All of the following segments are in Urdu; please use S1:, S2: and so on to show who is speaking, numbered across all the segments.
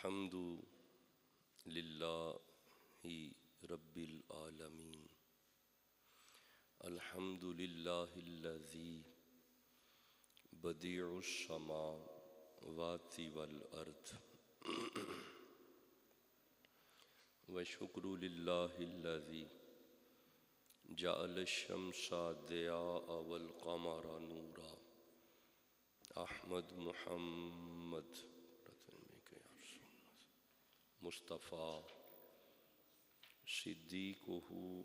S1: الحمد للہ رب العالمین الحمد للہ الذی بدیع السماوات والارض وشکر للہ الذی جعل الشمس ضیاء والقمر نورا احمد محمد مصطفیٰ صدیقہ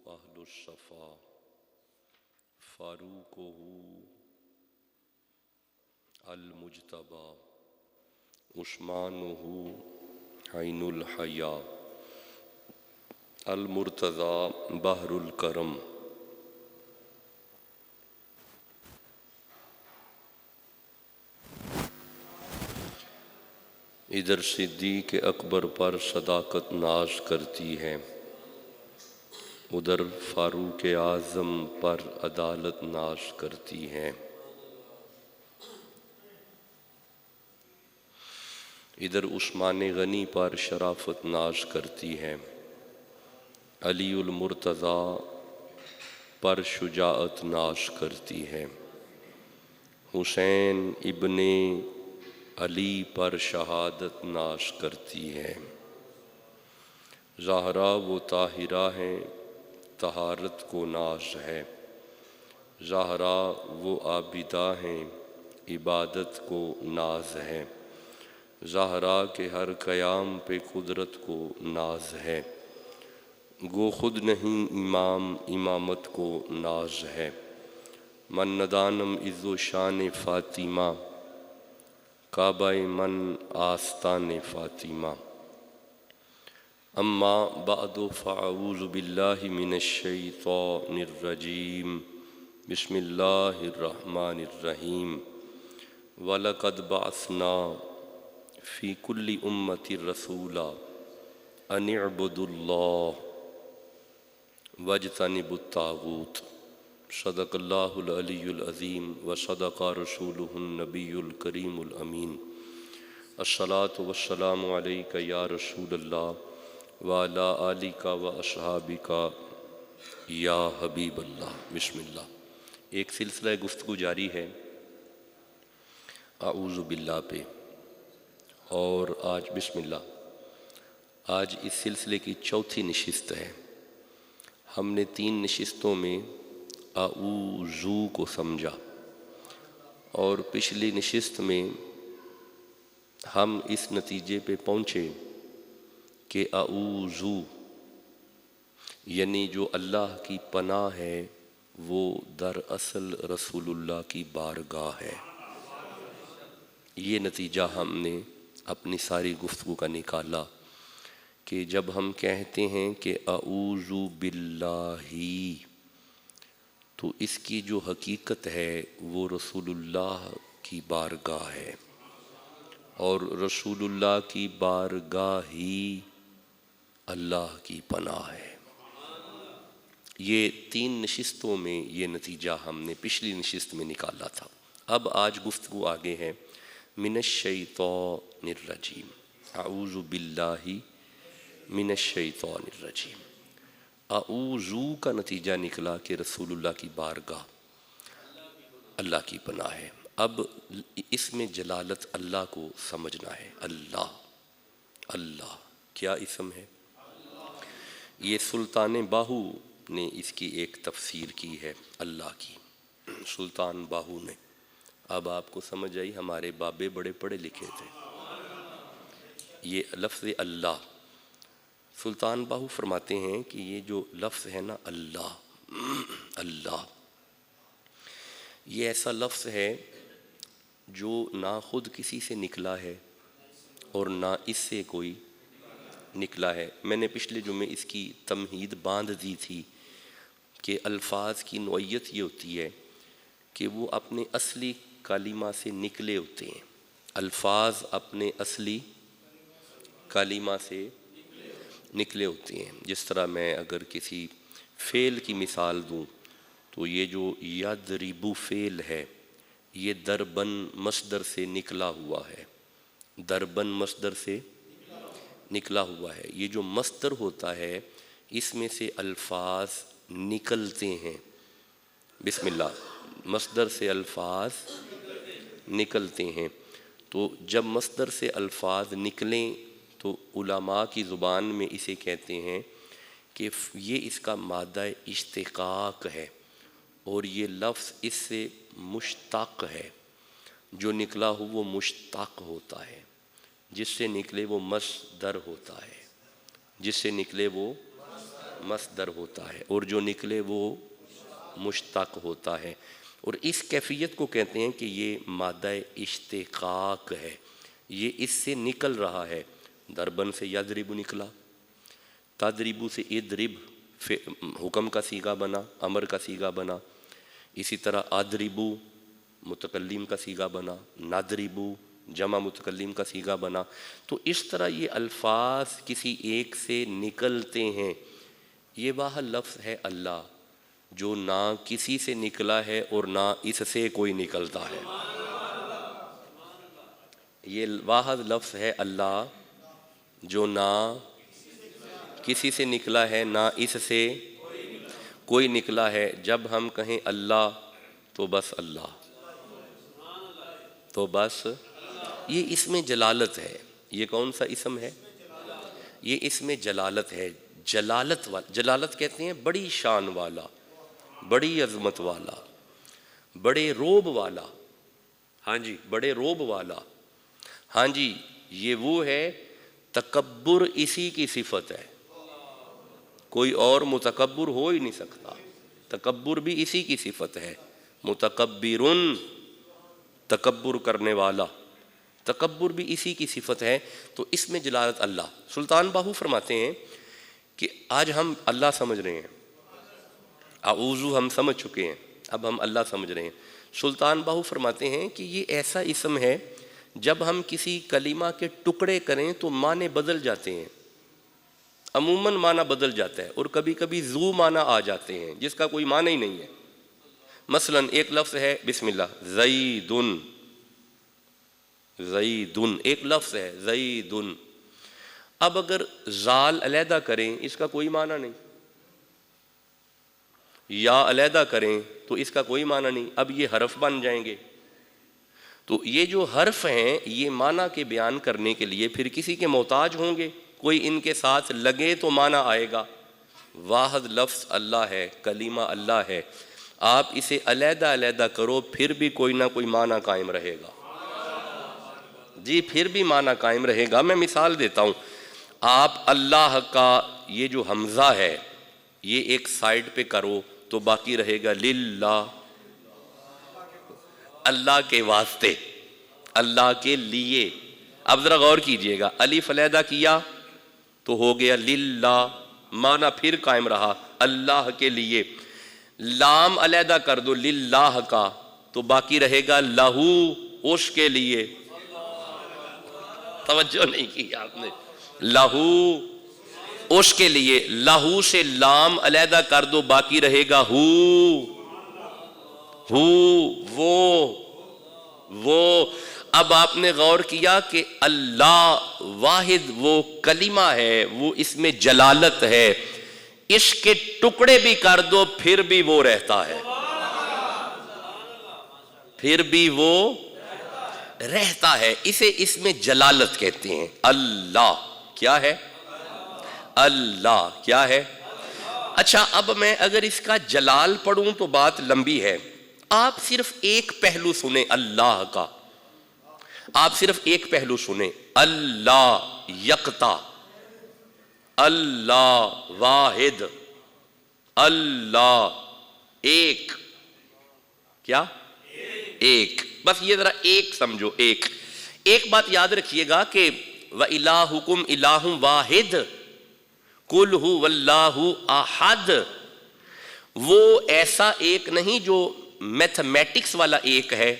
S1: اہل الصفا فاروقہ المجتبی عثمانہ عین الحیا المرتضی بحر الکرم ادھر صدیق اکبر پر صداقت ناز کرتی ہے، ادھر فاروق اعظم پر عدالت ناز کرتی ہے، ادھر عثمان غنی پر شرافت ناز کرتی ہے، علی المرتضی پر شجاعت ناز کرتی ہے، حسین ابن علی پر شہادت ناز کرتی ہے، زہرا و طاہرہ ہیں طہارت کو ناز ہے، زہرا و عابدہ ہیں عبادت کو ناز ہے، زہرا کے ہر قیام پہ قدرت کو ناز ہے، گو خود نہیں امام امامت کو ناز ہے، من ندانم عز و شان فاطمہ کعبہ من آستان فاطمہ اما بعد فاعوذ باللہ من الشیطان الرجیم بسم اللہ الرحمن الرحیم وَلَقَدْ بَعَثْنَا فِي كُلِّ أُمَّةٍ رَسُولًا أَنِ اعْبُدُوا اللَّهَ وَاجْتَنِبُوا الطَّاغُوتَ صدق اللہ العلی العظیم وصدق رسولہ النبی الکریم الامین الصلاۃ والسلام علیک یا رسول اللہ وعلی آلک واصحابک یا حبیب اللہ۔ بسم اللہ۔ ایک سلسلہ گفتگو جاری ہے اعوذ باللہ پہ، اور آج بسم اللہ، آج اس سلسلے کی چوتھی نشست ہے۔ ہم نے 3 نشستوں میں اعوذو کو سمجھا، اور پچھلی نشست میں ہم اس نتیجے پہ پہنچے کہ اعوذو یعنی جو اللہ کی پناہ ہے وہ دراصل رسول اللہ کی بارگاہ ہے۔ یہ نتیجہ ہم نے اپنی ساری گفتگو کا نکالا کہ جب ہم کہتے ہیں کہ اعوذ باللہ تو اس کی جو حقیقت ہے وہ رسول اللہ کی بارگاہ ہے، اور رسول اللہ کی بارگاہ ہی اللہ کی پناہ ہے۔ یہ 3 نشستوں میں یہ نتیجہ ہم نے پچھلی نشست میں نکالا تھا۔ اب آج گفتگو آگے ہے من الشیطان الرجیم، اعوذ باللہ من الشیطان الرجیم۔ اعوذ کا نتیجہ نکلا کہ رسول اللہ کی بارگاہ اللہ کی پناہ ہے۔ اب اس میں جلالت اللہ کو سمجھنا ہے۔ اللہ، اللہ کیا اسم ہے؟ یہ سلطان باہو نے اس کی ایک تفسیر کی ہے اللہ کی، سلطان باہو نے۔ اب آپ کو سمجھ آئی، ہمارے بابے بڑے پڑھے لکھے تھے۔ یہ لفظ اللہ، سلطان باہو فرماتے ہیں کہ یہ جو لفظ ہے نا اللہ، اللہ یہ ایسا لفظ ہے جو نہ خود کسی سے نکلا ہے اور نہ اس سے کوئی نکلا ہے۔ میں نے پچھلے جمعے اس کی تمہید باندھ دی تھی کہ الفاظ کی نوعیت یہ ہوتی ہے کہ وہ اپنے اصلی کلمہ سے نکلے ہوتے ہیں۔ الفاظ اپنے اصلی کلمہ سے نکلے ہوتے ہیں۔ جس طرح میں اگر کسی فعل کی مثال دوں تو یہ جو یضرب فعل ہے یہ دربن مصدر سے نکلا ہوا ہے، دربن مصدر سے نکلا ہوا ہے. یہ جو مصدر ہوتا ہے اس میں سے الفاظ نکلتے ہیں. بسم اللہ. مصدر سے الفاظ نکلتے ہیں. تو جب مصدر سے الفاظ نکلیں تو علماء کی زبان میں اسے کہتے ہیں کہ یہ اس کا مادہ اشتقاق ہے اور یہ لفظ اس سے مشتق ہے. جو نکلا ہو وہ مشتق ہوتا ہے، جس سے نکلے وہ مصدر ہوتا ہے، جس سے نکلے وہ مصدر ہوتا ہے، اور جو نکلے وہ مشتق ہوتا ہے. اور اس کیفیت کو کہتے ہیں کہ یہ مادہ اشتقاق ہے، یہ اس سے نکل رہا ہے. دربن سے یضرب نکلا، تضرب سے اضرب حکم کا صیغہ بنا، امر کا صیغہ بنا. اسی طرح اضربو متکلم کا صیغہ بنا، نضربو جمع متکلم کا صیغہ بنا. تو اس طرح یہ الفاظ کسی ایک سے نکلتے ہیں. یہ وہ لفظ ہے اللہ جو نہ کسی سے نکلا ہے اور نہ اس سے کوئی نکلتا ہے. یہ واحد لفظ ہے اللہ جو نہ کسی سے نکلا ہے نہ اس سے کوئی نکلا ہے. جب ہم کہیں اللہ تو بس اللہ، تو بس یہ اس میں جلالت ہے. یہ کون سا اسم ہے؟ یہ اس میں جلالت ہے. جلالت کہتے ہیں بڑی شان والا، بڑی عظمت والا، بڑے روب والا. ہاں جی، بڑے روب والا. ہاں جی، یہ وہ ہے. تکبر اسی کی صفت ہے، کوئی اور متکبر ہو ہی نہیں سکتا. تکبر بھی اسی کی صفت ہے. متکبرن تکبر کرنے والا، تکبر بھی اسی کی صفت ہے. تو اس میں جلالت اللہ. سلطان باہو فرماتے ہیں کہ آج ہم اللہ سمجھ رہے ہیں، اعوذ ہم سمجھ چکے ہیں، اب ہم اللہ سمجھ رہے ہیں. سلطان باہو فرماتے ہیں کہ یہ ایسا اسم ہے جب ہم کسی کلمہ کے ٹکڑے کریں تو معنی بدل جاتے ہیں. عموماً معنی بدل جاتا ہے اور کبھی کبھی ذو معنی آ جاتے ہیں جس کا کوئی معنی ہی نہیں ہے. مثلا ایک لفظ ہے بسم اللہ زیدن، زیدن ایک لفظ ہے زیدن. اب اگر زال علیحدہ کریں اس کا کوئی معنی نہیں، یا علیحدہ کریں تو اس کا کوئی معنی نہیں. اب یہ حرف بن جائیں گے. تو یہ جو حرف ہیں یہ معنی کے بیان کرنے کے لیے پھر کسی کے محتاج ہوں گے، کوئی ان کے ساتھ لگے تو معنی آئے گا. واحد لفظ اللہ ہے، کلمہ اللہ ہے. آپ اسے علیحدہ علیحدہ کرو پھر بھی کوئی نہ کوئی معنی قائم رہے گا. جی پھر بھی معنی قائم رہے گا. میں مثال دیتا ہوں. آپ اللہ کا یہ جو حمزہ ہے یہ ایک سائیڈ پہ کرو تو باقی رہے گا للہ، اللہ کے واسطے، اللہ کے لیے. اب ذرا غور کیجئے گا، الف علیحدہ کیا تو ہو گیا للہ، معنی پھر قائم رہا اللہ کے لیے. لام علیحدہ کر دو للہ کا تو باقی رہے گا لہو، اس کے لیے. توجہ نہیں کی آپ نے. لہو اس کے لیے. لہو سے لام علیحدہ کر دو باقی رہے گا ہو، وہ. اب آپ نے غور کیا کہ اللہ واحد وہ کلمہ ہے، وہ اس میں جلالت ہے. اس کے ٹکڑے بھی کر دو پھر بھی وہ رہتا ہے، پھر بھی وہ رہتا ہے. اسے اس میں جلالت کہتے ہیں. اللہ کیا ہے؟ اللہ کیا ہے؟ اچھا اب میں اگر اس کا جلال پڑھوں تو بات لمبی ہے. آپ صرف ایک پہلو سنیں اللہ کا، آپ صرف ایک پہلو سنیں. اللہ یکتا، اللہ واحد، اللہ ایک. کیا؟ ایک. بس یہ ذرا ایک سمجھو. ایک بات یاد رکھیے گا کہ وَإِلَٰهُكُمْ إِلَٰهٌ وَاحِدٌ قُلْ هُوَ اللَّهُ أَحَدٌ. وہ ایسا ایک نہیں جو میتھمیٹکس والا ایک ہے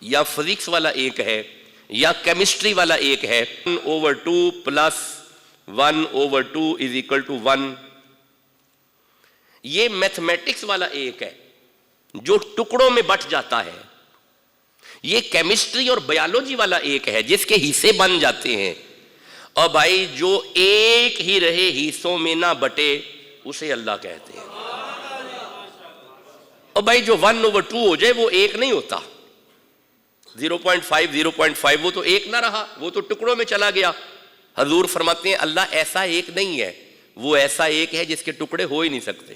S1: یا فزکس والا ایک ہے یا کیمسٹری والا ایک ہے. 1/2 + 1/2 = 1. یہ میتھمیٹکس والا ایک ہے جو ٹکڑوں میں بٹ جاتا ہے. یہ کیمسٹری اور بایولوجی والا ایک ہے جس کے حصے بن جاتے ہیں. اور بھائی جو ایک ہی رہے حصوں میں نہ بٹے اسے اللہ کہتے ہیں. اور بھائی جو 1/2 ہو جائے وہ ایک نہیں ہوتا. 0.5 وہ تو ایک نہ رہا, وہ تو ٹکڑوں میں چلا گیا. حضور فرماتے ہیں اللہ ایسا ایک نہیں ہے, وہ ایسا ایک ہے جس کے ٹکڑے ہو ہی نہیں سکتے.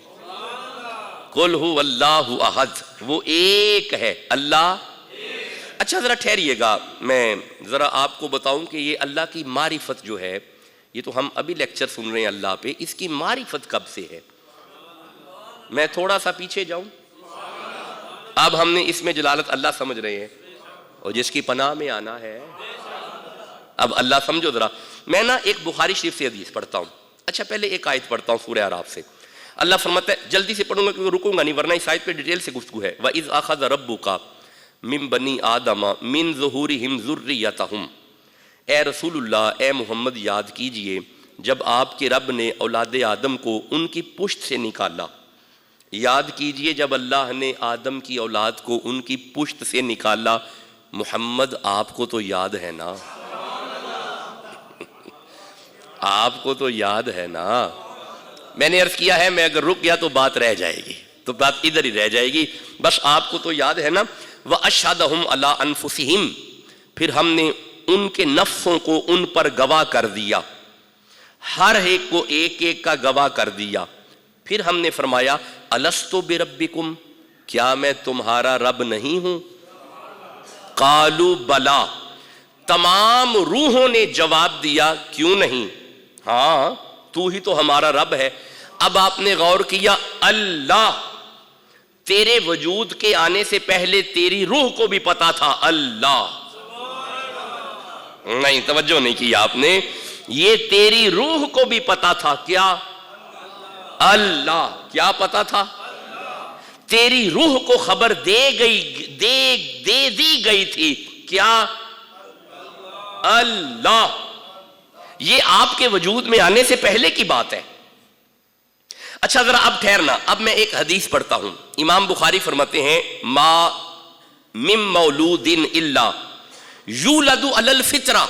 S1: قل هو اللہ احد, وہ ایک ہے اللہ. اچھا ذرا ٹھہریے گا, میں ذرا آپ کو بتاؤں کہ یہ اللہ کی معرفت جو ہے, یہ تو ہم ابھی لیکچر سن رہے ہیں اللہ پہ, اس کی معرفت کب سے ہے؟ میں تھوڑا سا پیچھے جاؤں. اب ہم نے اس میں جلالت اللہ سمجھ رہے ہیں, اور جس کی پناہ میں آنا ہے. اب اللہ سمجھو ذرا, میں نا ایک بخاری شریف سے حدیث پڑھتا ہوں. اچھا پہلے ایک آیت پڑھتا ہوں سورہ اعراف سے. اللہ فرماتا ہے, جلدی سے پڑھوں گا کیونکہ رکوں گا نہیں ورنہ اس آیت پہ ڈیٹیل سے گفتگو ہے. وَإِذْ أَخَذَ رَبُّكَ مِن بَنِي آدَمَ مِن ظُهُورِهِمْ ذُرِّيَّتَهُمْ, اے رسول اللہ, اے محمد یاد کیجئے جب آپ کے رب نے اولاد آدم کو ان کی پشت سے نکالا. یاد کیجئے جب اللہ نے آدم کی اولاد کو ان کی پشت سے نکالا. محمد آپ کو تو یاد ہے نا, آپ کو تو یاد ہے نا. میں نے عرض کیا ہے میں اگر رک گیا تو بات رہ جائے گی, تو بات ادھر ہی رہ جائے گی. بس آپ کو تو یاد ہے نا. وَأَشْهَدَهُمْ عَلَىٰ أَنفُسِهِمْ, پھر ہم نے ان کے نفسوں کو ان پر گواہ کر دیا, ہر ایک کو ایک ایک کا گواہ کر دیا. پھر ہم نے فرمایا أَلَسْتُ بِرَبِّكُمْ, کیا میں تمہارا رب نہیں ہوں؟ قالوا بلا, تمام روحوں نے جواب دیا کیوں نہیں, ہاں تو ہی تو ہمارا رب ہے. اب آپ نے غور کیا, اللہ تیرے وجود کے آنے سے پہلے تیری روح کو بھی پتا تھا. اللہ نہیں, توجہ نہیں کی آپ نے, یہ تیری روح کو بھی پتا تھا. کیا اللہ کیا پتا تھا؟ تیری روح کو خبر دے دی گئی تھی. کیا اللہ. یہ آپ کے وجود میں آنے سے پہلے کی بات ہے. اچھا ذرا اب ٹھہرنا, اب میں ایک حدیث پڑھتا ہوں. امام بخاری فرماتے ہیں ما من مولود الا یولد علی الفطرہ.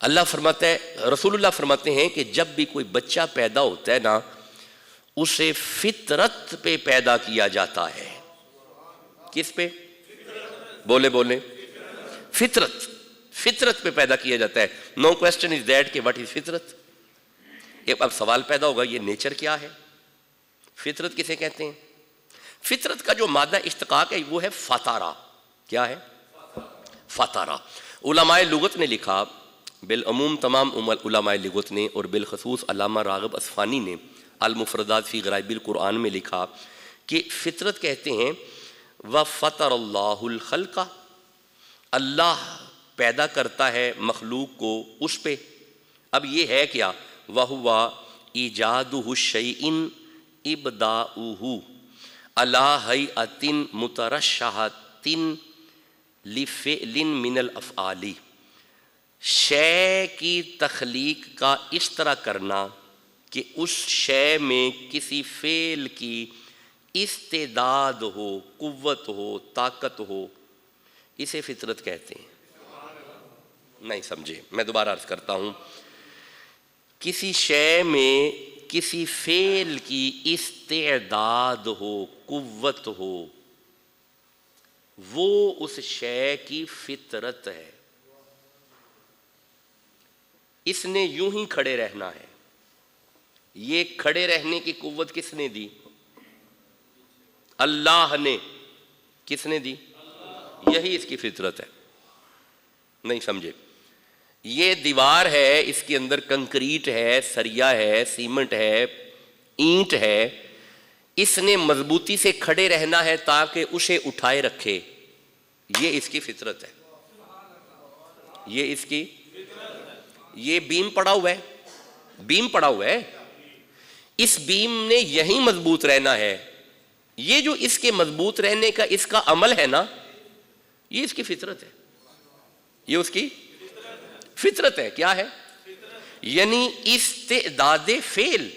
S1: اللہ فرماتا ہے, رسول اللہ فرماتے ہیں کہ جب بھی کوئی بچہ پیدا ہوتا ہے نا, اسے فطرت پہ پیدا کیا جاتا ہے. کس پہ؟ بولے بولے, فطرت. فطرت پہ پیدا کیا جاتا ہے. نو کوسچن از دیٹ کہ واٹ از فطرت. اب سوال پیدا ہوگا یہ نیچر کیا ہے, فطرت کسے کہتے ہیں؟ فطرت کا جو مادہ اشتقاق ہے وہ ہے فطارہ. کیا ہے؟ فطارہ. علماء لغت نے لکھا, بالعموم تمام علماء لغت نے, اور بالخصوص علامہ راغب اصفہانی نے المفردات فی غرائب القرآن میں لکھا کہ فطرت کہتے ہیں وَفَطَرَ اللَّهُ الْخَلْقَ, اللہ پیدا کرتا ہے مخلوق کو اس پہ. اب یہ ہے کیا؟ وَهُوَ إِيجَادُهُ الشَّيْءٍ إِبْدَاؤُهُ عَلَىٰ هَيْئَةٍ مُتَرَشَّحَةٍ لِفِعْلٍ مِنَ الْأَفْعَالِ, شے کی تخلیق کا اس طرح کرنا کہ اس شے میں کسی فعل کی استعداد ہو, قوت ہو, طاقت ہو, اسے فطرت کہتے ہیں. نہیں سمجھے, میں دوبارہ عرض کرتا ہوں. کسی شے میں کسی فعل کی استعداد ہو, قوت ہو, وہ اس شے کی فطرت ہے. اس نے یوں ہی کھڑے رہنا ہے. یہ کھڑے رہنے کی قوت کس نے دی؟ اللہ نے. کس نے دی؟ یہی اس کی فطرت ہے. نہیں سمجھے. یہ دیوار ہے, اس کے اندر کنکریٹ ہے, سریا ہے, سیمنٹ ہے, اینٹ ہے, اس نے مضبوطی سے کھڑے رہنا ہے تاکہ اسے اٹھائے رکھے. یہ اس کی فطرت ہے. یہ اس کی, یہ بیم پڑا ہوا ہے, بیم پڑا ہوا ہے, اس بیم نے یہیں مضبوط رہنا ہے. یہ جو اس کے مضبوط رہنے کا اس کا عمل ہے نا, یہ اس کی فطرت ہے. یہ اس کی فطرت ہے. کیا ہے؟ یعنی استعداد فعل,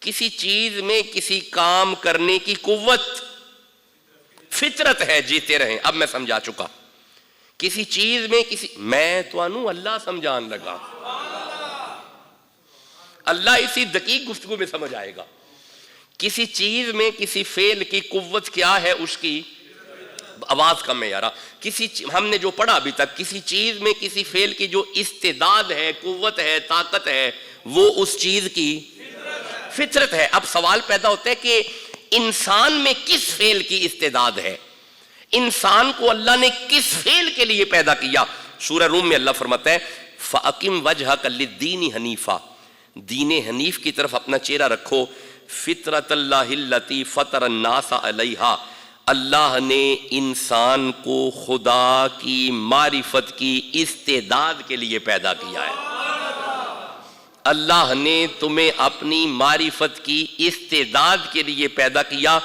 S1: کسی چیز میں کسی کام کرنے کی قوت فطرت ہے. جیتے رہیں. اب میں سمجھا چکا. کسی چیز میں کسی, میں تو انو اللہ سمجھان لگا. اللہ اسی دقیق گفتگو میں سمجھ آئے گا. کسی چیز میں کسی فعل کی قوت کیا ہے, اس کی آواز کم ہے یارا, ہم نے جو پڑھا ابھی تک, کسی چیز میں کسی فعل کی جو استعداد ہے, قوت ہے, طاقت ہے, وہ اس چیز کی فطرت ہے. اب سوال پیدا ہوتا ہے کہ انسان میں کس فعل کی استعداد ہے, انسان کو اللہ نے کس فعل کے لیے پیدا کیا. سورہ روم میں اللہ فرماتا ہے فَأَقِمْ وَجْهَكَ لِلدِّينِ حَنِيفًا, دین حنیف کی طرف اپنا چہرہ رکھو. فطرت اللہ التی فطر الناس علیہا, اللہ نے انسان کو خدا کی معرفت کی استعداد کے لیے پیدا کیا ہے. اللہ نے تمہیں اپنی معرفت کی استعداد کے لیے پیدا کیا.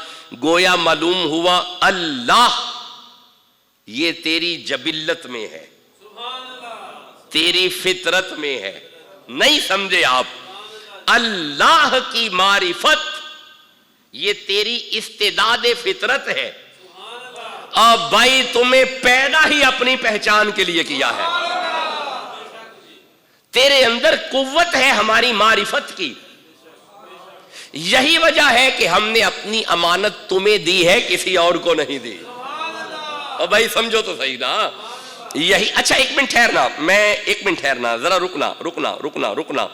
S1: گویا معلوم ہوا اللہ یہ تیری جبلت میں ہے, تیری فطرت میں ہے. نہیں سمجھے آپ, اللہ کی معرفت یہ تیری استعداد فطرت ہے. اب بھائی تمہیں پیدا ہی اپنی پہچان کے لیے کیا ہے. تیرے اندر قوت ہے ہماری معرفت کی. یہی وجہ ہے کہ ہم نے اپنی امانت تمہیں دی ہے, کسی اور کو نہیں دی. اب بھائی سمجھو تو صحیح نا یہی. اچھا ایک منٹ ٹھہرنا, میں ایک منٹ ٹھہرنا, ذرا رکنا.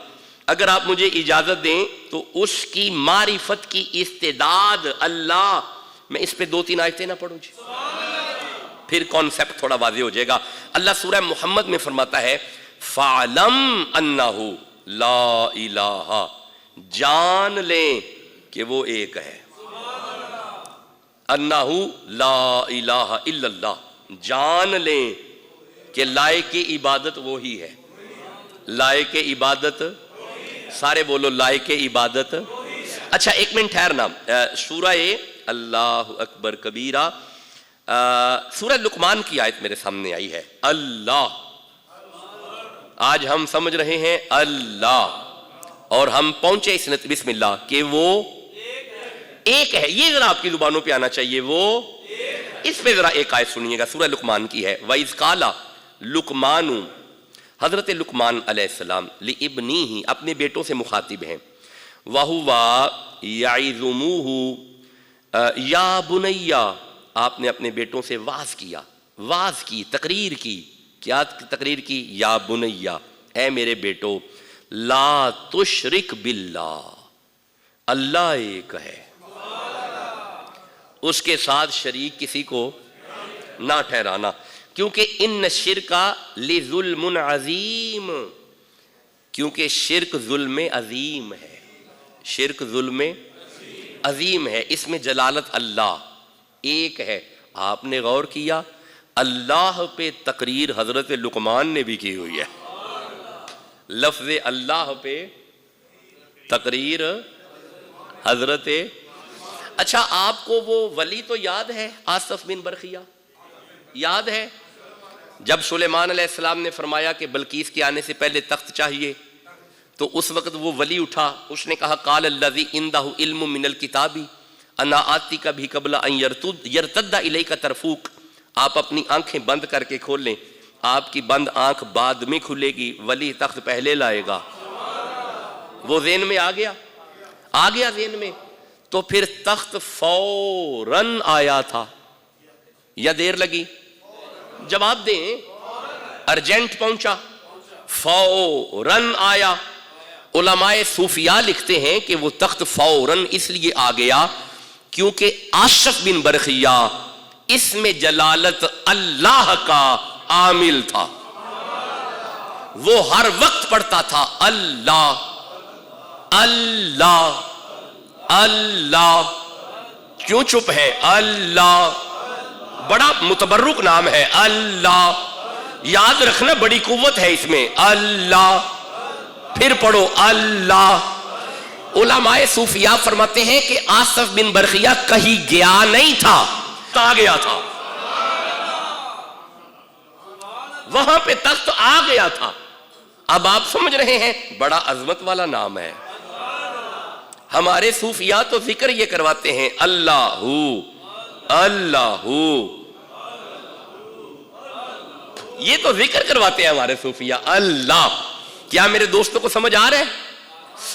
S1: اگر آپ مجھے اجازت دیں تو اس کی معرفت کی استعداد اللہ, میں اس پہ 2-3 آیتیں نہ پڑھوں جی, پھر کانسیپٹ تھوڑا واضح ہو جائے گا. اللہ سورہ محمد میں فرماتا ہے فَعْلَمْ أَنَّهُ لَا إِلَٰهَ, جان لیں کہ وہ ایک ہے. أَنَّهُ لَا إِلَٰهَ إِلَّا اللَّهُ, جان لیں کہ لائق عبادت وہی ہے. لائق عبادت, سارے بولو لائق عبادت. اچھا ایک منٹ ٹھہرنا, سورہ اللہ اکبر کبیرہ, سورہ لقمان کی آیت میرے سامنے آئی ہے. اللہ, آج ہم سمجھ رہے ہیں اللہ, اور ہم پہنچے اس نتیجے بسم اللہ کہ وہ ایک ہے. یہ ذرا آپ کی زبانوں پہ آنا چاہیے, وہ اس پہ ذرا ایک آیت سنیے گا, سورہ لقمان کی ہے. وَإِذْ قَالَ لُقْمَانُ, حضرت لقمان علیہ السلام لِابْنِهِ, اپنے بیٹوں سے مخاطب ہیں. وَهُوَ يَعِظُمُوهُ یا بنیا, آپ نے اپنے بیٹوں سے واز کی, تقریر کی. کیا تقریر کی؟ یا بنیا, اے میرے بیٹو, لا تشرک باللہ, اللہ ایک ہے, اس کے ساتھ شریک کسی کو نہ ٹھہرانا. کیونکہ ان شرک لظلم عظیم, کیونکہ شرک ظلم عظیم ہے. شرک ظلم عظیم ہے. اس میں جلالت اللہ ایک ہے. آپ نے غور کیا اللہ پہ تقریر حضرت لقمان نے بھی کی ہوئی ہے. لفظ اللہ پہ تقریر حضرت. اچھا آپ کو وہ ولی تو یاد ہے, آصف بن برخیہ یاد ہے, جب سلیمان علیہ السلام نے فرمایا کہ بلقیس کے آنے سے پہلے تخت چاہیے, تو اس وقت وہ ولی اٹھا, اس نے کہا قال الذی عنده علم من الکتاب انا آتیک بھی قبل ان یرتد الیک طرفک. آپ اپنی آنکھیں بند کر کے کھول لیں, آپ کی بند آنکھ بعد میں کھلے گی, ولی تخت پہلے لائے گا. وہ ذہن میں آ گیا ذہن میں. تو پھر تخت فوراً آیا تھا یا دیر لگی؟ جواب دیں. ارجنٹ پہنچا, فوراً آیا. علماء صوفیاء لکھتے ہیں کہ وہ تخت فوراً اس لیے آ گیا کیونکہ آصف بن برخیہ اس میں جلالت اللہ کا عامل تھا. وہ ہر وقت پڑھتا تھا اللہ اللہ اللہ. کیوں چپ ہے؟ اللہ بڑا متبرک نام ہے اللہ, یاد رکھنا بڑی قوت ہے اس میں. اللہ, پھر پڑھو اللہ. علماء صوفیاء فرماتے ہیں کہ آصف بن برخیہ کہیں گیا نہیں تھا, آ گیا تھا, وہاں پہ تخت آ گیا تھا. اب آپ سمجھ رہے ہیں بڑا عظمت والا نام ہے. ہمارے صوفیاء تو ذکر یہ کرواتے ہیں اللہ اللہ, یہ تو ذکر کرواتے ہیں ہمارے صوفیاء اللہ. کیا میرے دوستوں کو سمجھ آ رہا ہے؟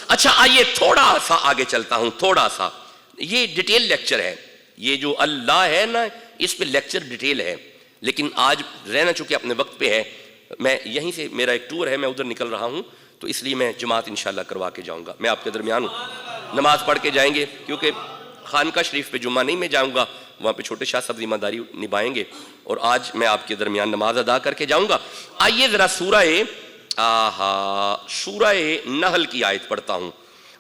S1: اچھا آئیے تھوڑا سا آگے چلتا ہوں، تھوڑا سا، یہ ڈیٹیل لیکچر ہے، یہ جو اللہ ہے نا اس پہ لیکچر ڈیٹیل ہے، لیکن آج رہنا چونکہ اپنے وقت پہ ہے، میں یہیں سے میرا ایک ٹور ہے، میں ادھر نکل رہا ہوں، تو اس لیے میں جماعت انشاءاللہ کروا کے جاؤں گا، میں آپ کے درمیان ہوں، نماز پڑھ کے جائیں گے، کیونکہ خانقاہ شریف پہ جمعہ نہیں میں جاؤں گا، وہاں پہ چھوٹے شاہ صاحب ذمہ داری نبھائیں گے، اور آج میں آپ کے درمیان نماز ادا کر کے جاؤں گا۔ آئیے ذرا سورہ نحل کی آیت پڑھتا ہوں۔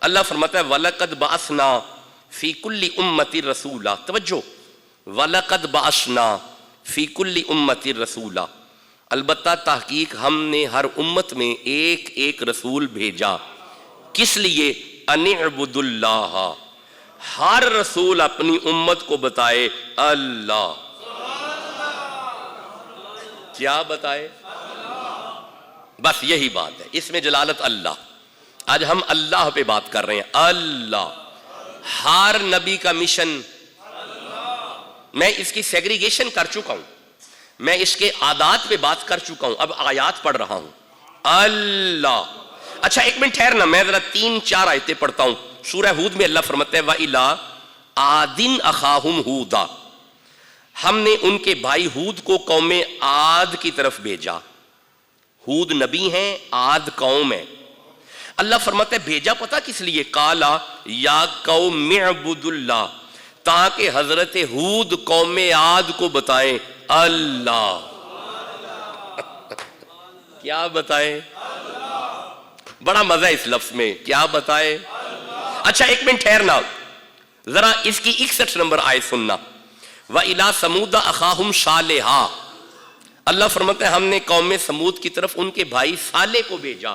S1: اللہ فرماتا ہے وَلَقَدْ بَعَثْنَا فِي كُلِّ أُمَّةٍ رَسُولًا، توجہ، وَلَقَدْ بَعَثْنَا فِي كُلِّ أُمَّةٍ رَسُولًا، البتہ تحقیق ہم نے ہر امت میں ایک ایک رسول بھیجا، کس لیے؟ أَنِ اعْبُدُوا اللَّهَ، ہر رسول اپنی امت کو بتائے اللہ، کیا بتائے؟ بس یہی بات ہے، اس میں جلالت اللہ، آج ہم اللہ پہ بات کر رہے ہیں، اللہ، ہر نبی کا مشن، میں اس کی سیگریگیشن کر چکا ہوں، میں اس کے عادات پہ بات کر چکا ہوں، اب آیات پڑھ رہا ہوں، اللہ۔ اچھا ایک منٹ ٹھہرنا، میں ذرا 3-4 آیتیں پڑھتا ہوں۔ سورہ ہود میں اللہ فرماتا ہے وَإِلَىٰ عَادٍ أَخَاهُمْ هُودًا، ہم نے ان کے بھائی ہود کو قوم عاد کی طرف بھیجا، ہود نبی ہیں، عاد قوم ہے، اللہ فرماتا ہے بھیجا پتہ کس لیے؟ قَالَ يَا قَوْمِ اعْبُدُوا اللَّهَ، تاکہ حضرت ہود قوم عاد کو بتائیں اللہ، کیا بتائیں؟ بڑا مزہ ہے اس لفظ میں، کیا بتائے؟ اچھا ایک منٹ ٹھہرنا، ذرا اس کی 61 نمبر آیت سننا، وَإِلَىٰ ثَمُودَ أَخَاهُمْ صَالِحًا، اللہ فرماتا ہے ہم نے قوم سمود کی طرف ان کے بھائی صالح کو بھیجا،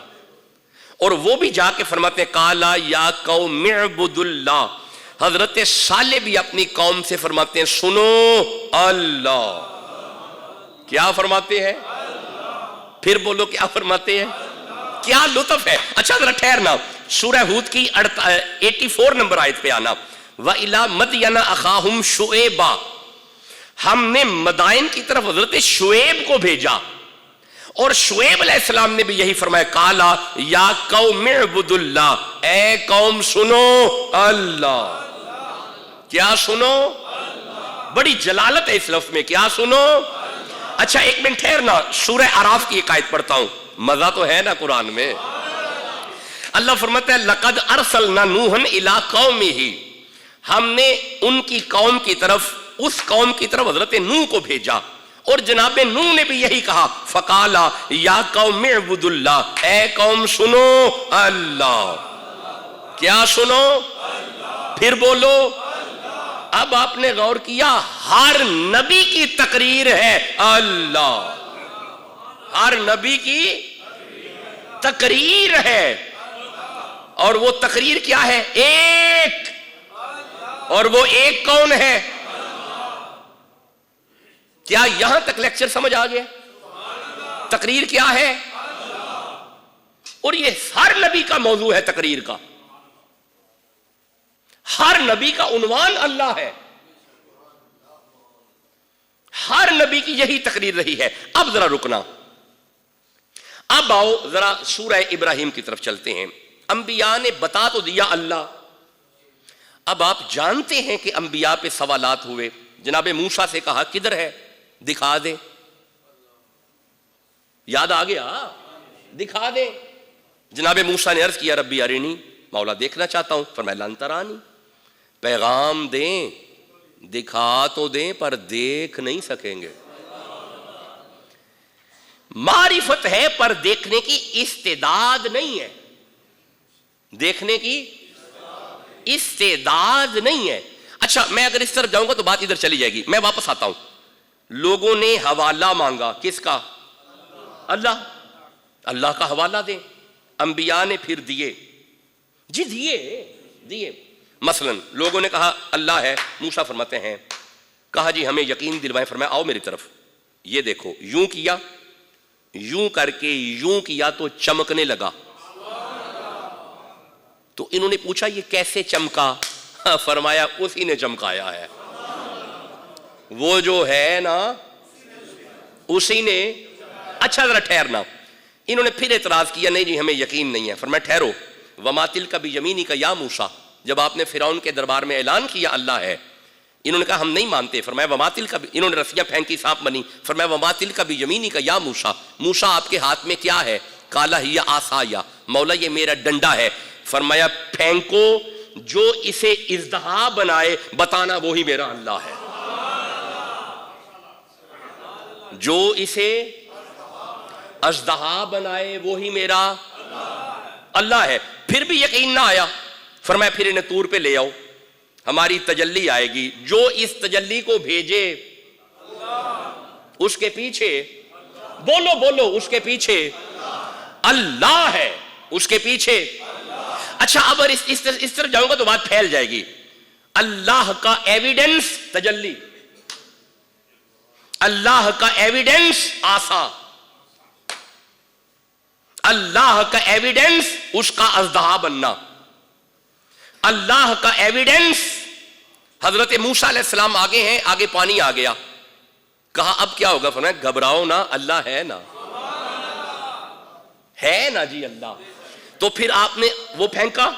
S1: اور وہ بھی جا کے فرماتے ہیں قَالَ يَا قَوْمِ اعْبُدُوا اللَّهَ، حضرت صالح بھی اپنی قوم سے فرماتے ہیں سنو اللہ، کیا فرماتے ہیں؟ پھر بولو کیا فرماتے ہیں؟ کیا لطف ہے۔ اچھا ذرا ٹھہرنا، سورہ ہود کی 84 نمبر آیت پہ آنا، وَإِلَىٰ مَدْيَنَ أَخَاهُمْ شُعَيْبًا، ہم نے مدائن کی طرف حضرت شعیب کو بھیجا، اور شعیب علیہ السلام نے بھی یہی فرمایا قَالَ يَا قَوْمِ اعْبُدُوا اللَّهَ، اے قوم سنو اللہ، کیا سنو؟ بڑی جلالت ہے اس لفظ میں، کیا سنو؟ اچھا ایک منٹ ٹھہرنا، سورہ اعراف کی ایک آیت پڑھتا ہوں، مزہ تو ہے نا قرآن میں۔ اللہ فرماتا ہے لَقَدْ أَرْسَلْنَا نُوحًا إِلَىٰ قَوْمِهِ، ہم نے ان کی قوم کی طرف، اس قوم کی طرف حضرت نوح کو بھیجا، اور جناب نوح نے بھی یہی کہا فَقَالَ يَا قَوْمِ اعْبُدُوا اللَّهَ، اے قوم سنو اللہ، کیا سنو؟ پھر بولو۔ اب آپ نے غور کیا ہر نبی کی تقریر ہے اللہ، ہر نبی کی تقریر ہے، اور وہ تقریر کیا ہے؟ ایک، اور وہ ایک کون ہے؟ کیا یہاں تک لیکچر سمجھ آ گیا؟ تقریر کیا ہے؟ اور یہ ہر نبی کا موضوع ہے تقریر کا، ہر نبی کا عنوان اللہ ہے، ہر نبی کی یہی تقریر رہی ہے۔ اب ذرا رکنا، اب آؤ ذرا سورہ ابراہیم کی طرف چلتے ہیں۔ انبیاء نے بتا تو دیا اللہ، اب آپ جانتے ہیں کہ انبیاء پہ سوالات ہوئے، جناب موسیٰ سے کہا کدھر ہے؟ دکھا دے، یاد آ گیا؟ دکھا دے۔ جناب موسیٰ نے عرض کیا ربی ارنی، مولا دیکھنا چاہتا ہوں، فرمایا لن ترانی، پیغام دیں، دکھا تو دیں پر دیکھ نہیں سکیں گے، معرفت ہے پر دیکھنے کی استعداد نہیں ہے، دیکھنے کی استعداد نہیں ہے۔ اچھا میں اگر اس طرف جاؤں گا تو بات ادھر چلی جائے گی، میں واپس آتا ہوں۔ لوگوں نے حوالہ مانگا، کس کا؟ اللہ، اللہ کا حوالہ دیں، انبیاء نے پھر دیے، جی دیے۔ مثلا لوگوں نے کہا اللہ ہے، موسیٰ فرماتے ہیں کہا جی ہمیں یقین دلوائیں، فرمایا آؤ میری طرف، یہ دیکھو یوں کیا، یوں کر کے یوں کیا تو چمکنے لگا، تو انہوں نے پوچھا یہ کیسے چمکا؟ فرمایا اسی نے چمکایا ہے، وہ جو ہے نا اسی نے۔ اچھا ذرا ٹھہرنا، انہوں نے پھر اعتراض کیا نہیں جی ہمیں یقین نہیں ہے، فرمایا ٹھہرو، وما تلک بیمینک یا موسیٰ، جب آپ نے فرعون کے دربار میں اعلان کیا اللہ ہے، انہوں نے کہا ہم نہیں مانتے، فرمایا وما تلک، انہوں نے رسیاں پھینکی سانپ بنی، فرمایا وما تلک بیمینک یا موسیٰ، موسیٰ آپ کے ہاتھ میں کیا ہے؟ قال ہی عصایا، مولا یہ میرا ڈنڈا ہے، فرمایا پھینکو، جو اسے اژدہا بنائے بتانا وہی میرا اللہ ہے، جو اسے اژدہا بنائے وہی میرا اللہ ہے۔ پھر بھی یقین نہ آیا، فرمایا پھر انہیں طور پہ لے آؤ، ہماری تجلی آئے گی، جو اس تجلی کو بھیجے اس کے پیچھے بولو اس کے پیچھے اللہ ہے، اس کے پیچھے۔ اچھا اب اس طرح جاؤں گا تو بات پھیل جائے گی۔ اللہ کا ایویڈنس تجلی، اللہ کا ایویڈنس آسا، اللہ کا ایویڈنس اس کا اژدہا بننا، اللہ کا ایویڈنس حضرت موسیٰ علیہ السلام آگے ہیں، آگے پانی آ گیا، کہا اب کیا ہوگا؟ فرمایا گھبراؤ نا، اللہ ہے نا، ہے نا جی اللہ۔ تو پھر آپ نے وہ پھینکا،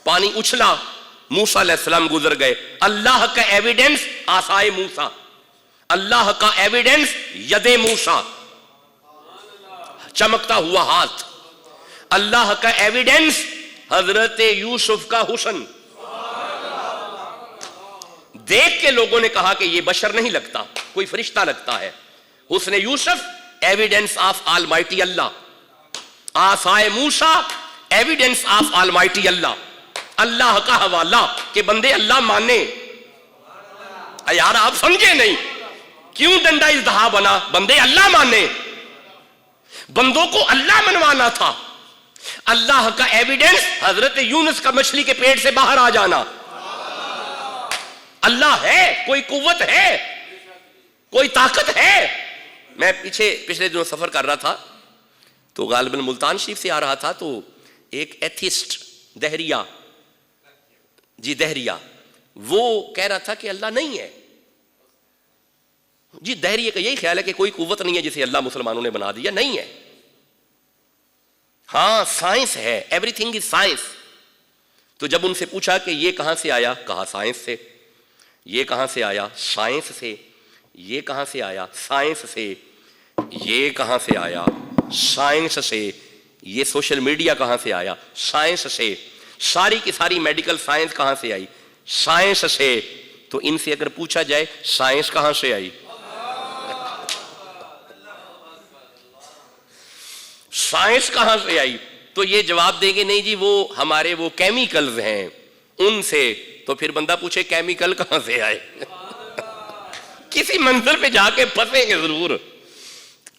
S1: پانی اچھلا، موسیٰ علیہ السلام گزر گئے۔ اللہ کا ایویڈنس عصائے موسیٰ، اللہ کا ایویڈنس ید موسیٰ، چمکتا ہوا ہاتھ، اللہ کا ایویڈنس حضرت یوسف کا حسن۔ دیکھ کے لوگوں نے کہا کہ یہ بشر نہیں لگتا، کوئی فرشتہ لگتا ہے۔ حسن Yusuf evidence of almighty Allah, عصائے Musa evidence of almighty Allah, Allah کا حوالہ کہ بندے اللہ مانے۔ یار آپ سمجھے نہیں کیوں ڈنڈا اژدہا بنا؟ بندے اللہ مانے، بندوں کو اللہ منوانا تھا۔ اللہ کا ایویڈنس حضرت یونس کا مچھلی کے پیٹ سے باہر آ جانا۔ اللہ ہے، کوئی قوت ہے، کوئی طاقت ہے۔ میں پچھلے دنوں سفر کر رہا تھا تو غالباً ملتان شریف سے آ رہا تھا، تو ایک ایتھسٹ دہریہ، وہ کہہ رہا تھا کہ اللہ نہیں ہے۔ جی دہریے کا یہی خیال ہے کہ کوئی قوت نہیں ہے جسے اللہ مسلمانوں نے بنا دیا، نہیں ہے۔ ہاں سائنس ہے، ایوری تھنگ از سائنس۔ تو جب ان سے پوچھا کہ یہ کہاں سے آیا، کہا سائنس سے۔ یہ کہاں سے آیا؟ سائنس سے۔ یہ کہاں سے آیا؟ سائنس سے۔ یہ کہاں سے آیا؟ سائنس سے۔ یہ سوشل میڈیا کہاں سے آیا؟ سائنس سے۔ ساری کی ساری میڈیکل سائنس کہاں سے آئی؟ سائنس سے۔ تو ان سے اگر پوچھا جائے سائنس کہاں سے آئی؟ سائنس کہاں سے آئی؟ تو یہ جواب دیں گے نہیں جی وہ ہمارے وہ کیمیکلز ہیں ان سے۔ تو پھر بندہ پوچھے کیمیکل کہاں سے آئے؟ کسی منظر پہ جا کے پھنسیں گے ضرور،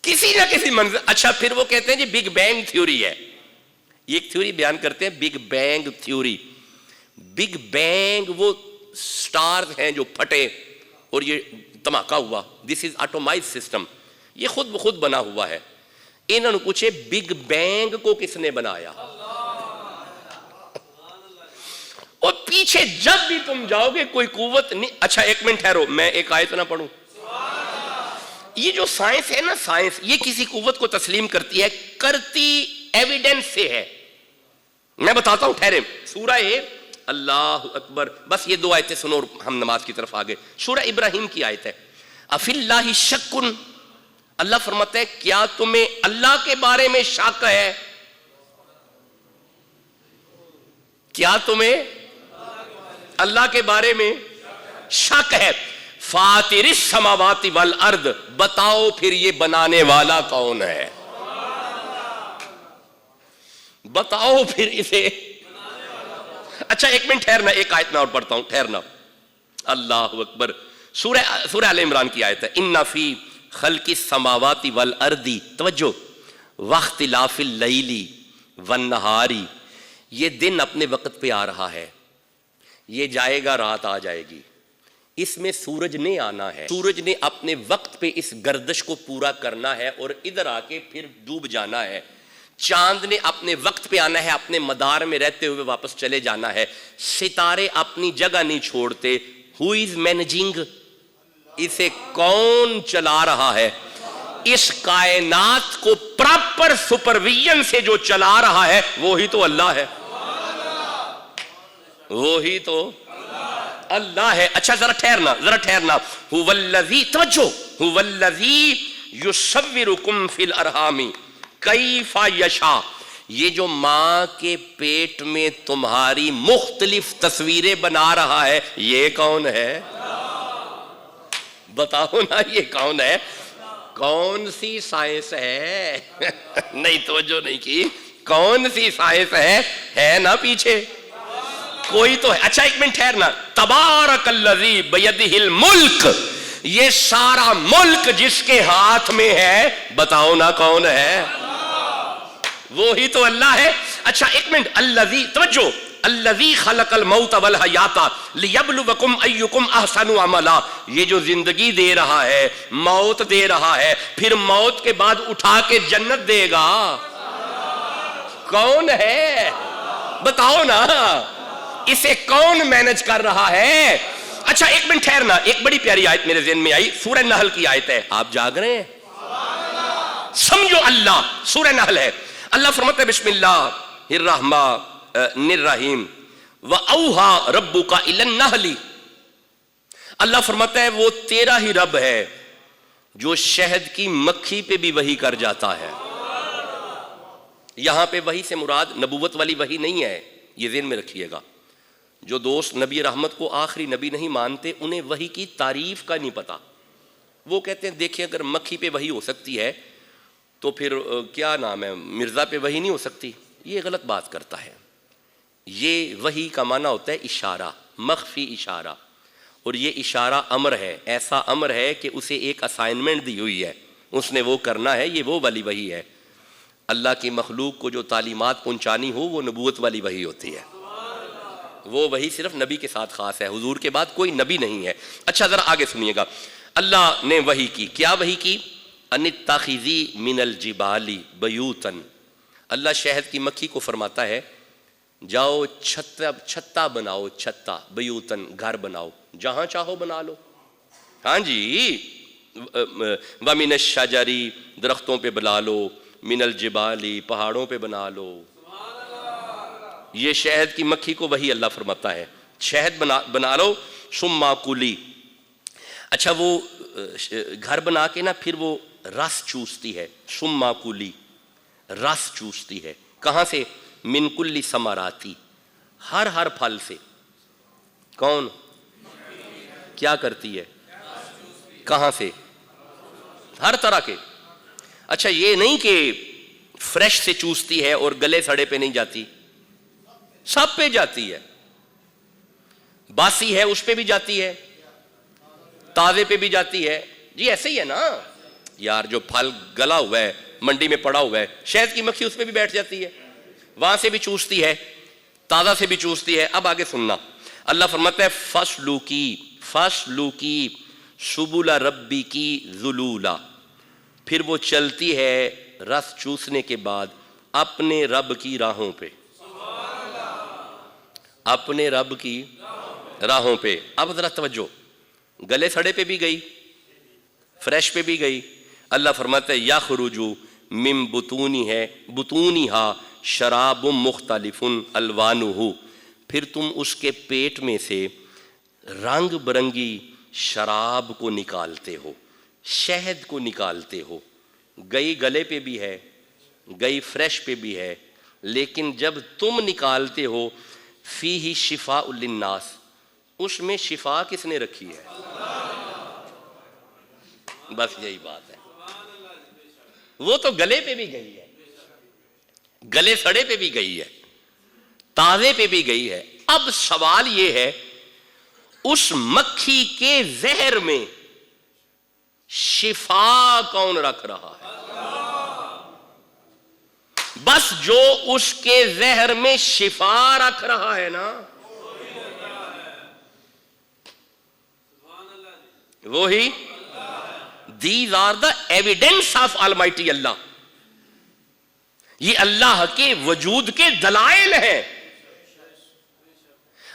S1: کسی نہ کسی منظر۔ اچھا پھر وہ کہتے ہیں جی بگ بینگ تھیوری ہے، یہ ایک تھیوری بیان کرتے ہیں big bang theory. Big bang وہ سٹارز ہیں جو پھٹے اور یہ دھماکہ ہوا، دس از ایٹمائز سسٹم، یہ خود بخود بنا ہوا ہے۔ انہوں نے پوچھے بگ بینگ کو کس نے بنایا؟ اور پیچھے جب بھی تم جاؤ گے کوئی قوت نہیں۔ اچھا ایک منٹ ٹھہرو، میں ایک آیت نہ پڑھوں؟ یہ جو سائنس ہے نا، سائنس یہ کسی قوت کو تسلیم کرتی ہے، کرتی ایویڈنس سے ہے۔ میں بتاتا ہوں، ٹھہرے۔ سورہ اللہ اکبر، بس یہ 2 آیتیں سنو اور ہم نماز کی طرف آگے۔ سورہ ابراہیم کی آیت ہے، افی اللہ شک، اللہ فرماتا ہے کیا تمہیں اللہ کے بارے میں شک ہے؟ کیا تمہیں اللہ کے بارے میں شک ہے؟ فاطر السماوات والارض، بتاؤ پھر یہ بنانے والا کون ہے؟ بتاؤ پھر اسے۔ اچھا ایک منٹ ٹھہرنا، ایک آیت میں اور پڑھتا ہوں، ٹھہرنا۔ اللہ اکبر، سورہ آل عمران کی آیت ہے، ان فی خلق السماوات والارض، توجہ، واختلاف اللیل والنہار، یہ دن اپنے وقت پہ آ رہا ہے، یہ جائے گا، رات آ جائے گی، اس میں سورج نے آنا ہے، سورج نے اپنے وقت پہ اس گردش کو پورا کرنا ہے اور ادھر آ کے پھر ڈوب جانا ہے۔ چاند نے اپنے وقت پہ آنا ہے، اپنے مدار میں رہتے ہوئے واپس چلے جانا ہے۔ ستارے اپنی جگہ نہیں چھوڑتے۔ ہو از مینیجنگ، اسے کون چلا رہا ہے؟ اس کائنات کو پراپر سپرویژن سے جو چلا رہا ہے وہی تو اللہ ہے، وہی تو اللہ ہے۔ اچھا ذرا ٹھہرنا، هو الذی، توجہ، هو الذی یصورکم فی الارحام کیف یشاء، یہ جو ماں کے پیٹ میں تمہاری مختلف تصویریں بنا رہا ہے یہ کون ہے؟ بتاؤ نا یہ کون ہے؟ کون سی سائنس ہے؟ نہیں توجہ نہیں کی، کون سی سائنس ہے نا پیچھے کوئی تو ہے۔ اچھا ایک منٹ ٹھہرنا، تبارک الذی بیدہ الملک، یہ سارا ملک جس کے ہاتھ میں ہے بتاؤ نا کون ہے؟ وہی تو اللہ ہے۔ اچھا ایک منٹ، الذی، توجہ، الذی خلق الموت والحیات لیبلوکم ایکم احسن عملا، یہ جو زندگی دے رہا ہے، موت دے رہا ہے، پھر موت کے بعد اٹھا کے جنت دے گا، کون ہے؟ بتاؤ نا، اسے کون مینج کر رہا ہے؟ اچھا ایک منٹ ٹھہرنا، ایک بڑی پیاری آیت میرے ذہن میں آئی، سورہ نحل کی آیت ہے، آپ جاگ رہے ہیں؟ سمجھو اللہ، سورہ نحل ہے، اللہ فرماتا ہے بسم اللہ الرحمن الرحیم وَأَوْحَى رَبُّكَ إِلَى النَّحْلِ، اللہ فرماتا ہے وہ تیرا ہی رب ہے جو شہد کی مکھی پہ بھی وحی کر جاتا ہے۔ یہاں پہ وحی سے مراد نبوت والی وحی نہیں ہے، یہ ذہن میں رکھیے گا۔ جو دوست نبی رحمت کو آخری نبی نہیں مانتے انہیں وحی کی تعریف کا نہیں پتا، وہ کہتے ہیں دیکھیں اگر مکھی پہ وحی ہو سکتی ہے تو پھر کیا نام ہے مرزا پہ وحی نہیں ہو سکتی، یہ غلط بات کرتا ہے۔ یہ وحی کا معنی ہوتا ہے اشارہ، مخفی اشارہ، اور یہ اشارہ امر ہے، ایسا امر ہے کہ اسے ایک اسائنمنٹ دی ہوئی ہے، اس نے وہ کرنا ہے، یہ وہ والی وحی ہے۔ اللہ کی مخلوق کو جو تعلیمات پہنچانی ہو وہ نبوت والی وحی ہوتی ہے، وہ وحی صرف نبی کے ساتھ خاص ہے، حضور کے بعد کوئی نبی نہیں ہے۔ اچھا ذرا آگے سنیے گا، اللہ نے وحی کی، کیا وحی کی؟ ان اتخذی من الجبال بیوتا، اللہ شہد کی مکھی کو فرماتا ہے جاؤ چھتا بناؤ، چھتا، بیوتن، گھر بناؤ، جہاں چاہو بنا لو، ہاں جی، وَمِنَ الشَّجَرِ، درختوں پہ بنا لو، من الجبال، پہاڑوں پہ بنا لو۔ یہ شہد کی مکھی کو وہی اللہ فرماتا ہے شہد بنا لو، ثم کلی، اچھا وہ گھر بنا کے نا پھر وہ رس چوستی ہے، ثم کلی، رس چوستی ہے، کہاں سے؟ من کل ثمراتی، ہر پھل سے، کون؟ کیا کرتی ہے؟ کہاں سے؟ ہر طرح کے۔ اچھا یہ نہیں کہ فریش سے چوستی ہے اور گلے سڑے پہ نہیں جاتی، سب پہ جاتی ہے، باسی ہے اس پہ بھی جاتی ہے، تازے پہ بھی جاتی ہے، جی ایسے ہی ہے نا یار، جو پھل گلا ہوا ہے منڈی میں پڑا ہوا ہے، شہد کی مکھی اس پہ بھی بیٹھ جاتی ہے، وہاں سے بھی چوستی ہے، تازہ سے بھی چوستی ہے۔ اب آگے سننا، اللہ فرماتا ہے فَاسْلُوكِي سُبُلَ رَبِّكِ ذُلُولًا، پھر وہ چلتی ہے رس چوسنے کے بعد اپنے رب کی راہوں پہ، اپنے رب کی راہوں پہ۔ اب ذرا توجہ، گلے سڑے پہ بھی گئی، فریش پہ بھی گئی، اللہ فرماتا ہے یخرج من بطونہا شراب مختلف الوانہ، پھر تم اس کے پیٹ میں سے رنگ برنگی شراب کو نکالتے ہو، شہد کو نکالتے ہو، گئی گلے پہ بھی ہے، گئی فریش پہ بھی ہے، لیکن جب تم نکالتے ہو فیہ شفاء للناس، اس میں شفا کس نے رکھی ہے؟ بس یہی بات ہے، وہ تو گلے پہ بھی گئی ہے، گلے سڑے پہ بھی گئی ہے، تازے پہ بھی گئی ہے۔ اب سوال یہ ہے اس مکھی کے زہر میں شفا کون رکھ رہا ہے؟ بس جو اس کے زہر میں شفا رکھ رہا ہے نا وہی، these are the evidence of Almighty اللہ، یہ اللہ کے وجود کے دلائل ہیں۔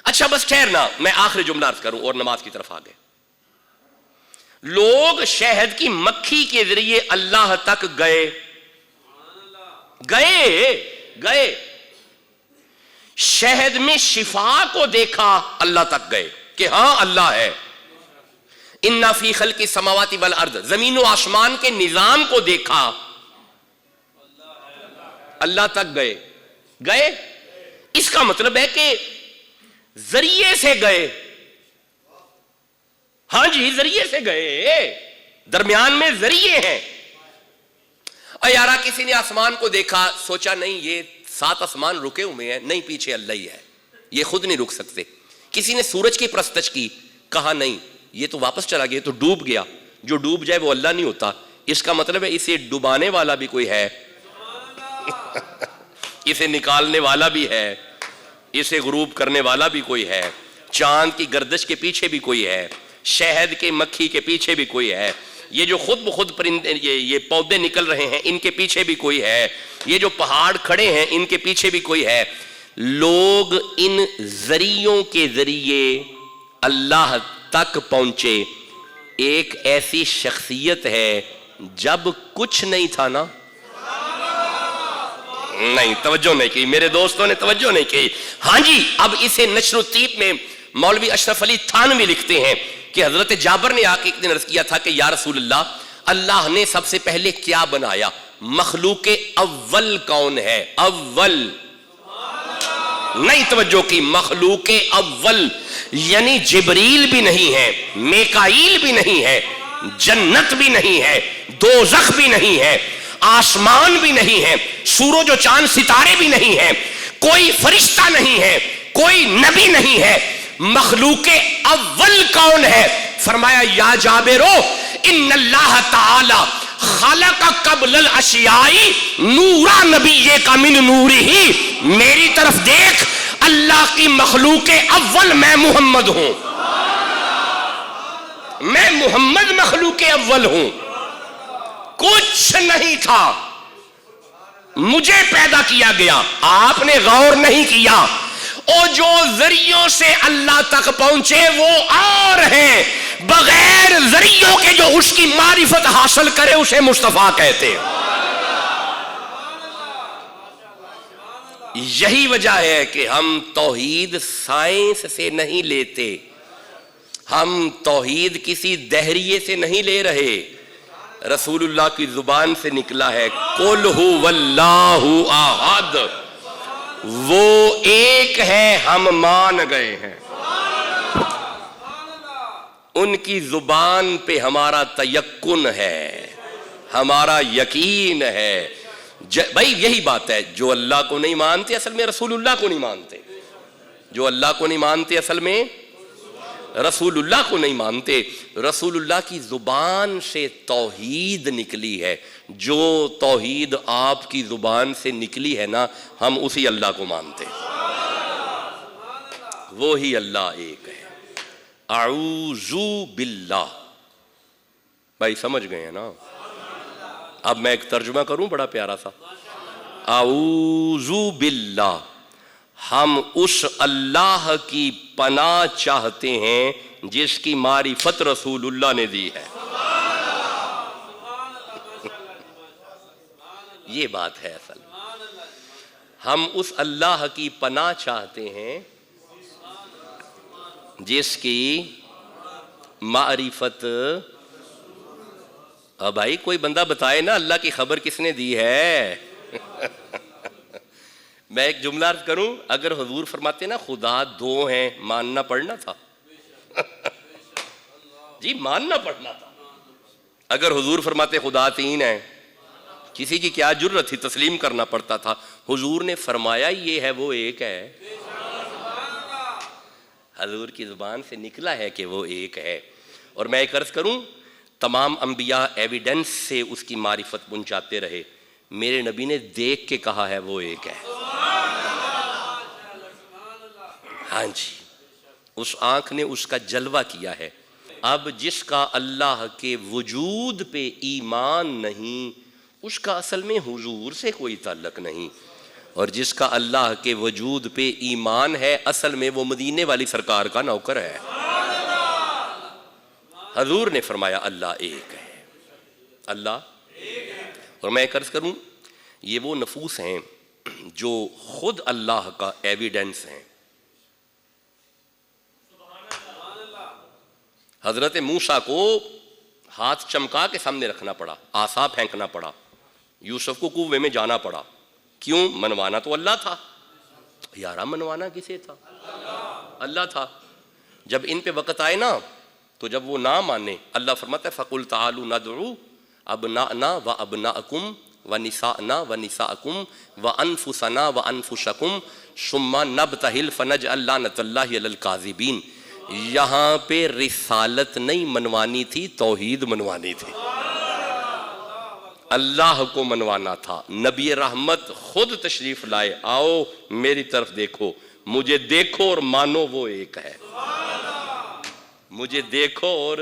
S1: اچھا بس ٹھہرنا، میں آخری جملہ عرض کروں اور نماز کی طرف آگے۔ لوگ شہد کی مکھی کے ذریعے اللہ تک گئے شہد میں شفا کو دیکھا، اللہ تک گئے کہ ہاں اللہ ہے۔ اِنَّ فِي خَلْقِ السَّمَاوَاتِ وَالْأَرْضِ، زمین و آسمان کے نظام کو دیکھا، اللہ تک گئے۔ اس کا مطلب ہے کہ ذریعے سے گئے، ہاں جی ذریعے سے گئے، درمیان میں ذریعے ہیں۔ اور یارا کسی نے آسمان کو دیکھا، سوچا نہیں یہ 7 آسمان رکے ہوئے ہیں، نہیں پیچھے اللہ ہی ہے، یہ خود نہیں رک سکتے۔ کسی نے سورج کی پرستش کی، کہا نہیں یہ تو واپس چلا گیا، تو ڈوب گیا، جو ڈوب جائے وہ اللہ نہیں ہوتا۔ اس کا مطلب ہے اسے ڈبانے والا بھی کوئی ہے، اسے نکالنے والا بھی ہے، اسے غروب کرنے والا بھی کوئی ہے، چاند کی گردش کے پیچھے بھی کوئی ہے، شہد کے مکھی کے پیچھے بھی کوئی ہے، یہ جو خود بخود پرندے یہ پودے نکل رہے ہیں ان کے پیچھے بھی کوئی ہے، یہ جو پہاڑ کھڑے ہیں ان کے پیچھے بھی کوئی ہے۔ لوگ ان ذریعوں کے ذریعے اللہ تک پہنچے۔ ایک ایسی شخصیت ہے جب کچھ نہیں تھا نا، نہیں توجہ نہیں کی، میرے دوستوں نے توجہ نہیں کی۔ ہاں جی، اب اسے نشر الطیب میں مولوی اشرف علی تھانوی لکھتے ہیں کہ حضرت جابر نے آ کے ایک دن عرض کیا تھا کہ یا رسول اللہ، اللہ نے سب سے پہلے کیا بنایا؟ مخلوق اول کون ہے؟ اول نہیں توجہ کی، مخلوق اول یعنی جبریل بھی نہیں ہے، میکائیل بھی نہیں ہے، جنت بھی نہیں ہے، دوزخ بھی نہیں ہے، آسمان بھی نہیں ہے، سورج و چاند ستارے بھی نہیں ہیں، کوئی فرشتہ نہیں ہے، کوئی نبی نہیں ہے۔ مخلوق اول کون ہے؟ فرمایا یا جابرو ان اللہ تعالی خلق قبل الاشیاء نورا نبی کا من نورہی، میری طرف دیکھ، اللہ کی مخلوق اول میں محمد ہوں، میں محمد مخلوق اول ہوں، کچھ نہیں تھا، مجھے پیدا کیا گیا، آپ نے غور نہیں کیا۔ اور جو ذریعوں سے اللہ تک پہنچے وہ اور ہیں، بغیر ذریعوں کے جو اس کی معرفت حاصل کرے اسے مصطفیٰ کہتے ہیں۔ یہی وجہ ہے کہ ہم توحید سائنس سے نہیں لیتے، ہم توحید کسی دہریے سے نہیں لے رہے، رسول اللہ کی زبان سے نکلا ہے، قل هو اللہ احد، وہ ایک ہے، ہم مان گئے ہیں۔ ان کی زبان پہ ہمارا تیقن ہے، ہمارا یقین ہے۔ بھائی یہی بات ہے، جو اللہ کو نہیں مانتے اصل میں رسول اللہ کو نہیں مانتے، جو اللہ کو نہیں مانتے اصل میں رسول اللہ کو نہیں مانتے۔ رسول اللہ کی زبان سے توحید نکلی ہے، جو توحید آپ کی زبان سے نکلی ہے نا، ہم اسی اللہ کو مانتے، وہی اللہ ایک ہے۔ اعوذ باللہ، بھائی سمجھ گئے ہیں نا؟ اب میں ایک ترجمہ کروں بڑا پیارا سا، اعوذ باللہ، ہم اس اللہ کی پناہ چاہتے ہیں جس کی معرفت رسول اللہ نے دی ہے۔ یہ بات ہے اصل، ہم اس اللہ کی پناہ چاہتے ہیں جس کی معرفت، اب بھائی کوئی بندہ بتائے نا اللہ کی خبر کس نے دی ہے؟ میں ایک جملہ عرض کروں، اگر حضور فرماتے نا خدا دو ہیں، ماننا پڑنا تھا، جی ماننا پڑنا تھا۔ اگر حضور فرماتے خدا تین ہیں، کسی کی کیا جرت تھی، تسلیم کرنا پڑتا تھا۔ حضور نے فرمایا یہ ہے وہ ایک ہے، حضور کی زبان سے نکلا ہے کہ وہ ایک ہے۔ اور میں ایک عرض کروں، تمام انبیاء ایویڈنس سے اس کی معرفت پہنچاتے رہے، میرے نبی نے دیکھ کے کہا ہے وہ ایک ہے۔ ہاں جی، اس آنکھ نے اس کا جلوہ کیا ہے۔ اب جس کا اللہ کے وجود پہ ایمان نہیں، اس کا اصل میں حضور سے کوئی تعلق نہیں، اور جس کا اللہ کے وجود پہ ایمان ہے اصل میں وہ مدینے والی سرکار کا نوکر ہے۔ حضور نے فرمایا اللہ ایک ہے، اللہ۔ اور میں ایک عرض کروں، یہ وہ نفوس ہیں جو خود اللہ کا ایویڈنس ہیں۔ حضرت موسیٰ کو ہاتھ چمکا کے سامنے رکھنا پڑا، عصا پھینکنا پڑا، یوسف کو کنویں میں جانا پڑا، کیوں؟ منوانا تو اللہ تھا یارا، منوانا کسے تھا؟ اللہ تھا۔ جب ان پہ وقت آئے نا تو جب وہ نہ مانے، اللہ فرماتا ہے فَقُلْ تَعَالُوا نَدْعُوا أَبْنَاءَنَا وَأَبْنَاءَكُمْ وَنِسَاءَنَا وَنِسَاءَكُمْ وَأَنفُسَنَا وَأَنفُسَكُمْ ثُمَّ نَبْتَهِلْ فَنَجْعَلْ لَعْنَةَ اللَّهِ عَلَى الْكَاذِبِينَ۔ یہاں پہ رسالت نہیں منوانی تھی، توحید منوانی تھی، اللہ کو منوانا تھا۔ نبی رحمت خود تشریف لائے، آؤ میری طرف دیکھو، مجھے دیکھو اور مانو وہ ایک ہے، مجھے دیکھو اور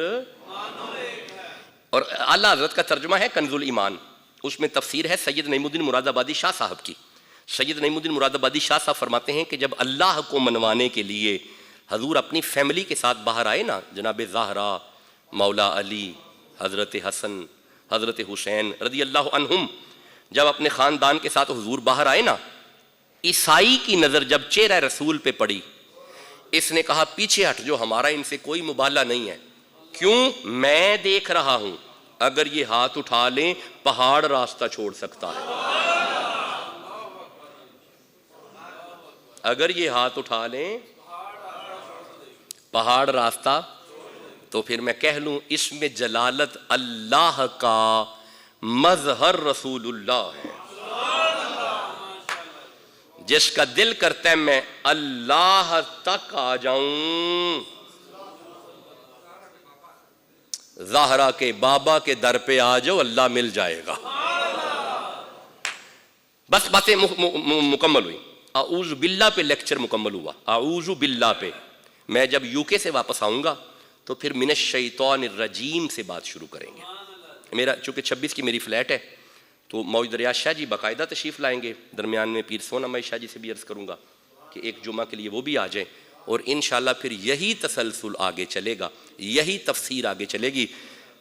S1: اعلیٰ حضرت کا ترجمہ ہے کنز الایمان، اس میں تفسیر ہے سید نعیم الدین مراد آبادی شاہ صاحب کی۔ سید نعیم الدین مراد آبادی شاہ صاحب فرماتے ہیں کہ جب اللہ کو منوانے کے لیے حضور اپنی فیملی کے ساتھ باہر آئے نا، جناب زہرا، مولا علی، حضرت حسن، حضرت حسین رضی اللہ عنہم، جب اپنے خاندان کے ساتھ حضور باہر آئے نا، عیسائی کی نظر جب چہرہ رسول پہ پڑی، اس نے کہا پیچھے ہٹ جو، ہمارا ان سے کوئی مبالہ نہیں ہے، کیوں؟ میں دیکھ رہا ہوں اگر یہ ہاتھ اٹھا لیں پہاڑ راستہ چھوڑ سکتا ہے، اگر یہ ہاتھ اٹھا لیں پہاڑ راستہ، تو پھر میں کہہ لوں اس میں جلالت اللہ کا مظہر رسول اللہ ہے، جس کا دل کرتا ہے میں اللہ تک آ جاؤں، زہرا کے بابا کے در پہ آ جاؤ، اللہ مل جائے گا۔ بس باتیں مکمل ہوئی، اعوذ باللہ پہ لیکچر مکمل ہوا، اعوذ باللہ پہ۔ میں جب یو کے سے واپس آؤں گا تو پھر من الشیطان الرجیم سے بات شروع کریں گے۔ میرا چونکہ 26 کی میری فلیٹ ہے تو موج دریا شاہ جی باقاعدہ تشریف لائیں گے، درمیان میں پیر سونا میں شاہ جی سے بھی عرض کروں گا کہ ایک جمعہ کے لیے وہ بھی آ جائیں، اور انشاءاللہ پھر یہی تسلسل آگے چلے گا، یہی تفسیر آگے چلے گی۔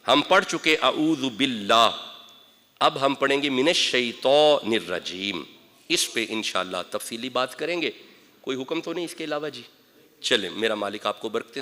S1: ہم پڑھ چکے اعوذ باللہ، اب ہم پڑھیں گے من الشیطان الرجیم، اس پہ انشاءاللہ تفصیلی بات کریں گے۔ کوئی حکم تو نہیں اس کے علاوہ جی؟ چلیں، میرا مالک آپ کو برکتیں